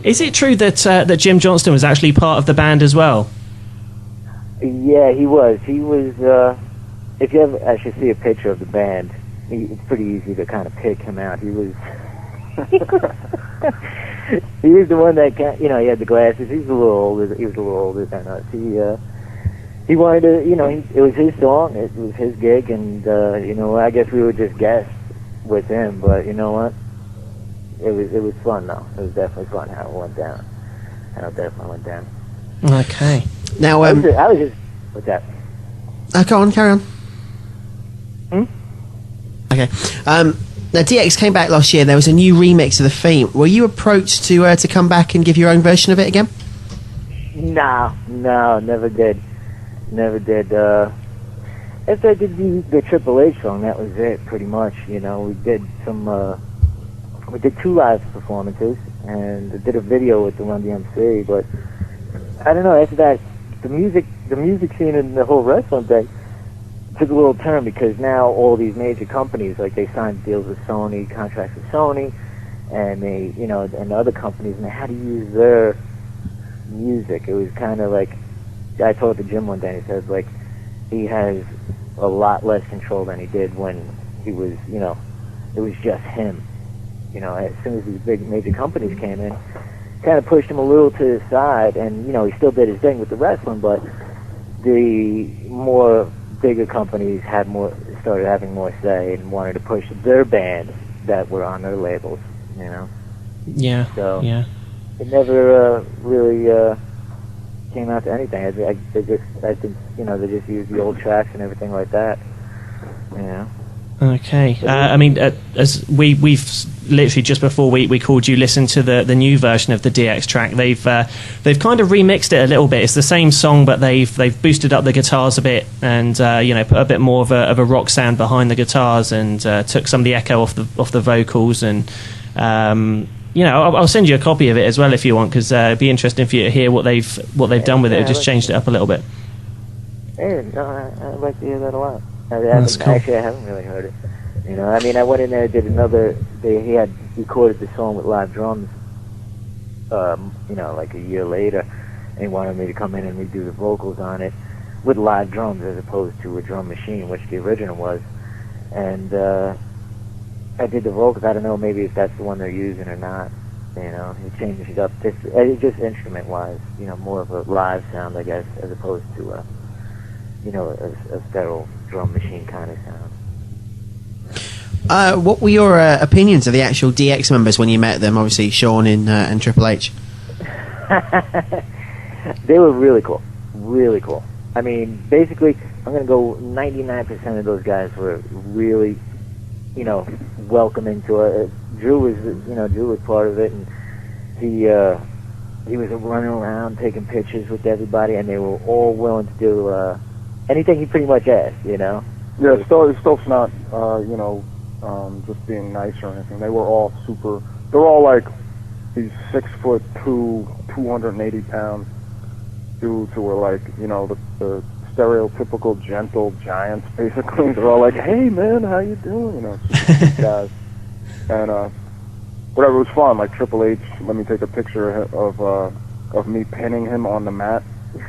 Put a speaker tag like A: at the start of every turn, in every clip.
A: Is it true that that Jim Johnston was actually part of the band as well?
B: Yeah, he was. He was. If you ever actually see a picture of the band, it's pretty easy to kind of pick him out. He was. He was the one that, he had the glasses. He was a little older. He was a little older than us. He wanted to, it was his song. It was his gig, and I guess we would just guess with him. But you know what? It was fun though. It was definitely fun how it went down.
A: Okay.
B: Now, I was just. What's that?
C: Go on, carry on. Okay. Now, DX came back last year. There was a new remix of The Theme. Were you approached to come back and give your own version of it again?
B: No, never did. After I did the Triple H song, that was it, pretty much. We did we did 2 live performances, and I did a video with the Run DMC, but I don't know, after that, the music scene and the whole wrestling thing took a little turn, because now all these major companies, like, they signed deals with Sony, contracts with Sony, and they, and other companies, and they had to use their music. It was kind of like, I told the Jim one day, he said, like, he has a lot less control than he did when he was, it was just him. As soon as these big major companies came in, kind of pushed him a little to the side, and, he still did his thing with the wrestling, but the more bigger companies started having more say and wanted to push their bands that were on their labels,
A: Yeah.
B: So,
A: yeah.
B: It never really came out to anything. I think, they just used the old tracks and everything like that,
A: Okay. As we've literally just before we called you, listened to the new version of the DX track. They've kind of remixed it a little bit. It's the same song, but they've boosted up the guitars a bit, and put a bit more of a rock sound behind the guitars, and took some of the echo off the vocals. And I'll send you a copy of it as well if you want, because it'd be interesting for you to hear what they've done with it. Just changed it up a little bit.
B: Yeah, no, I'd like to hear that a lot.
A: That's cool.
B: Actually, I haven't really heard it. I went in there, did another. He had recorded the song with live drums. Like a year later, and he wanted me to come in and redo the vocals on it with live drums as opposed to a drum machine, which the original was. And I did the vocals. I don't know, maybe if that's the one they're using or not. He changed it up just instrument-wise. More of a live sound, I guess, as opposed to a sterile drum machine kind of sound.
C: What were your opinions of the actual DX members when you met them? Obviously, Shawn and Triple H.
B: They were really cool. Really cool. Basically, I'm going to go 99% of those guys were really, welcoming to it. Drew was part of it, and he was running around taking pictures with everybody, and they were all willing to do anything he pretty much asked,
D: Yeah, stuff's not, just being nice or anything. They were all they're all like these 6'2", 280 pound dudes who were like, the stereotypical gentle giants, basically. They're all like, hey man, how you doing? Guys. And, whatever, it was fun. Like Triple H, let me take a picture of me pinning him on the mat. I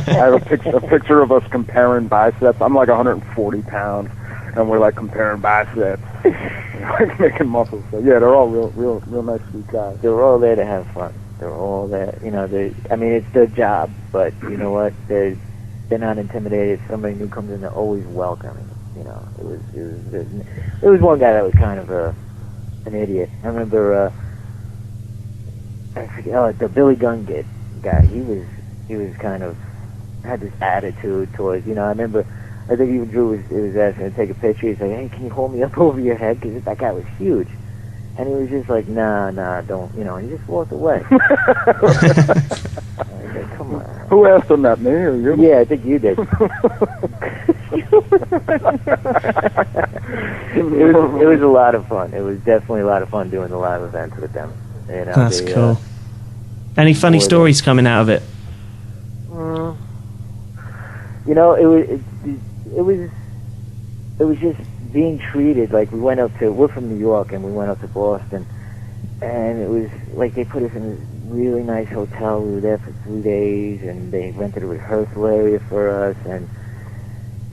D: have a picture of us comparing biceps. I'm like 140 pounds, and we're like comparing biceps, like making muscles. So yeah, they're all real nice, sweet guys.
B: They were all there to have fun. They were all there. It's their job, but you know what? They're not intimidated. If somebody new comes in, they're always welcoming. There was one guy that was kind of an idiot. I remember the Billy Gunn guy. He was kind of had this attitude towards, I remember, I think even Drew was asking to take a picture. He's like, hey, can you hold me up over your head? Because that guy was huge. And he was just like, nah, don't, and he just walked away. Said, come on.
D: Who asked him that, me or you?
B: Yeah, I think you did. It was a lot of fun. It was definitely a lot of fun doing the live events with them.
A: That's cool. Any funny stories coming out of it?
B: It was just being treated like we're from New York and we went up to Boston and it was like they put us in this really nice hotel. We were there for 3 days, and they rented a rehearsal area for us, and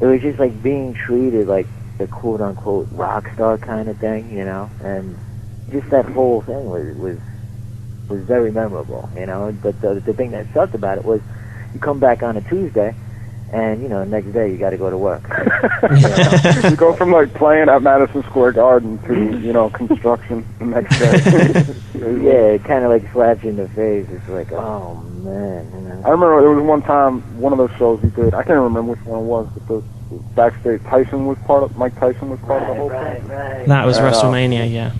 B: it was just like being treated like the quote-unquote rock star kind of thing, you know, and just that whole thing was very memorable, you know. But the thing that sucked about it was you come back on a Tuesday, and, you know, the next day you got to go to work.
D: You go from, like, playing at Madison Square Garden to, you know, construction the next day.
B: Yeah, it kind of, like, slaps you in the face. It's like, oh, man. You know?
D: I remember there was one time, one of those shows he did, I can't remember which one it was, but the backstage, Mike Tyson was part of the whole thing.
B: Right.
A: That was WrestleMania, yeah.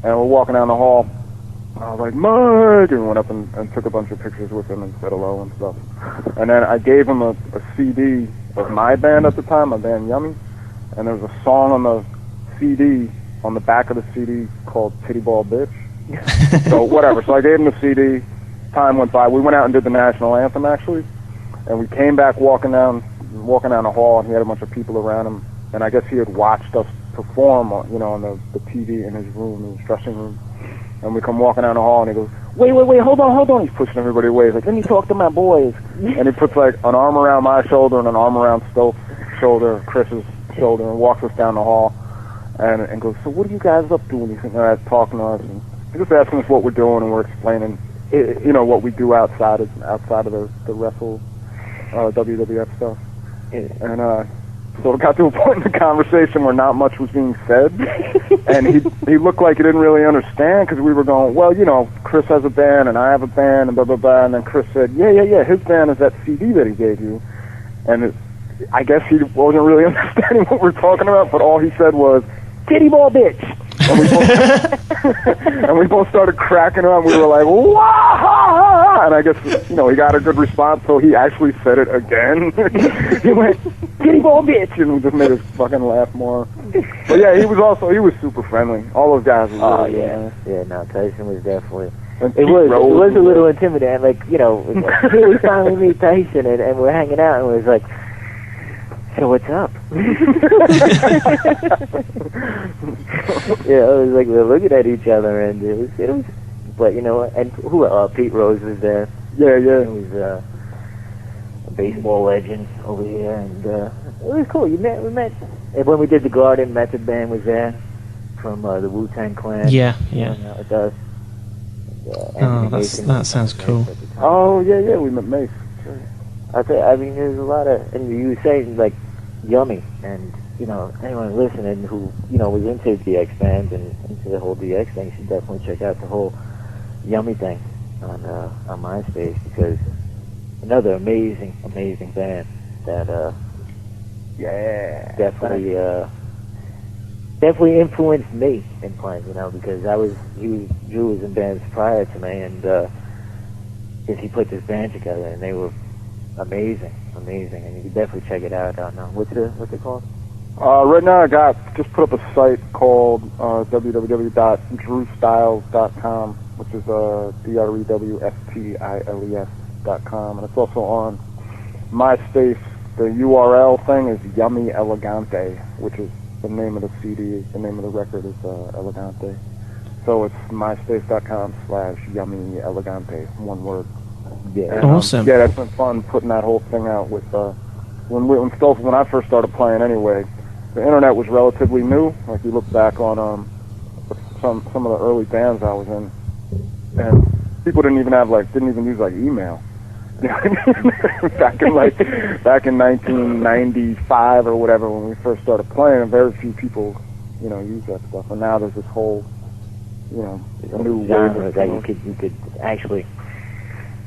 D: And we're walking down the hall. I was like, Mike! And we went up and took a bunch of pictures with him and said hello and stuff. And then I gave him a CD of my band at the time, my band Yummy. And there was a song on the CD, on the back of the CD, called Titty Ball Bitch. So whatever. So I gave him the CD. Time went by. We went out and did the national anthem, actually. And we came back walking down the hall, and he had a bunch of people around him. And I guess he had watched us perform, on, you know, on the TV in his room, in his dressing room. And we come walking down the hall, and he goes, wait, hold on. He's pushing everybody away. He's like, let me talk to my boys. And he puts, like, an arm around my shoulder and an arm around Stokes' shoulder, Chris's shoulder, and walks us down the hall and goes, so what are you guys up to? And he's sitting there talking to us, and he's just asking us what we're doing, and we're explaining, you know, what we do outside of the wrestle, WWF stuff. And so it got to a point in the conversation where not much was being said, and he looked like he didn't really understand, because we were going, well, you know, Chris has a band and I have a band and blah blah blah, and then Chris said, yeah, his band is that CD that he gave you, and I guess he wasn't really understanding what we're talking about, but all he said was, Titty Ball Bitch. And we both started cracking up. We were like, wah! And I guess, you know, he got a good response, so he actually said it again. He went, Titty Ball Bitch! And we just made us fucking laugh more. But yeah, he was super friendly. All those guys were really
B: yeah.
D: nice.
B: Yeah, no, Tyson was definitely...
D: And
B: It was a little intimidating. Like, you know, here we finally meet Tyson, and we're hanging out, and it was like, so what's up? Yeah, it was like we were looking at each other, and it was. But you know, and Pete Rose was there.
D: Yeah.
B: He was a baseball legend over here, and it was cool. We met, and when we did the Garden, Method Band was there from the Wu-Tang Clan.
A: Yeah.
B: Hanging out with us.
A: Oh, that sounds cool.
D: Oh, yeah, we met Mace.
B: I mean, there's a lot of, and you were saying, like, Yummy, and, you know, anyone listening who, you know, was into DX bands and into the whole DX thing should definitely check out the whole Yummy thing on MySpace, because another amazing band that, definitely influenced me in playing, you know, because Drew was in bands prior to me, and, he put this band together, and they were amazing, and you can definitely check it out on what's it called?
D: Right now I just put up a site called www.drewstyles.com, which is DREWSTILES.com, and it's also on MySpace. The URL thing is Yummy Elegante, which is the name of the CD. The name of the record is Elegante. So it's myspace.com/Yummy Elegante, one word.
B: Yeah.
D: And,
A: Awesome.
D: Yeah, that's been fun putting that whole thing out with when I first started playing anyway, the internet was relatively new. Like you look back on some of the early bands I was in, and people didn't even use like email. You know what I mean? back in 1995 or whatever, when we first started playing, very few people, you know, use that stuff. And now there's this whole, you know, new
B: genre
D: wave
B: that you could actually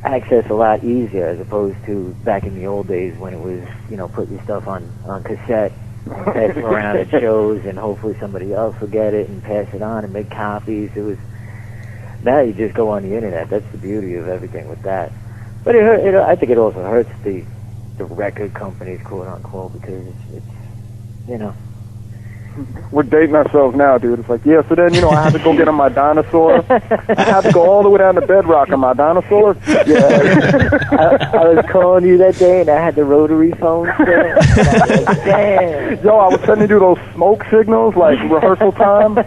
B: access a lot easier, as opposed to back in the old days when it was, you know, put your stuff on cassette and pass it around at shows, and hopefully somebody else will get it and pass it on and make copies. Now you just go on the internet. That's the beauty of everything with that. But I think it also hurts the record companies, quote unquote, because it's you know.
D: We're dating ourselves now, dude. It's like, yeah, so then, you know, I had to go get on my dinosaur. I had to go all the way down to Bedrock on my dinosaur.
B: Yeah. I was calling you that day, and I had the rotary phone still. Damn.
D: Yo, I was sending you those smoke signals, like rehearsal time.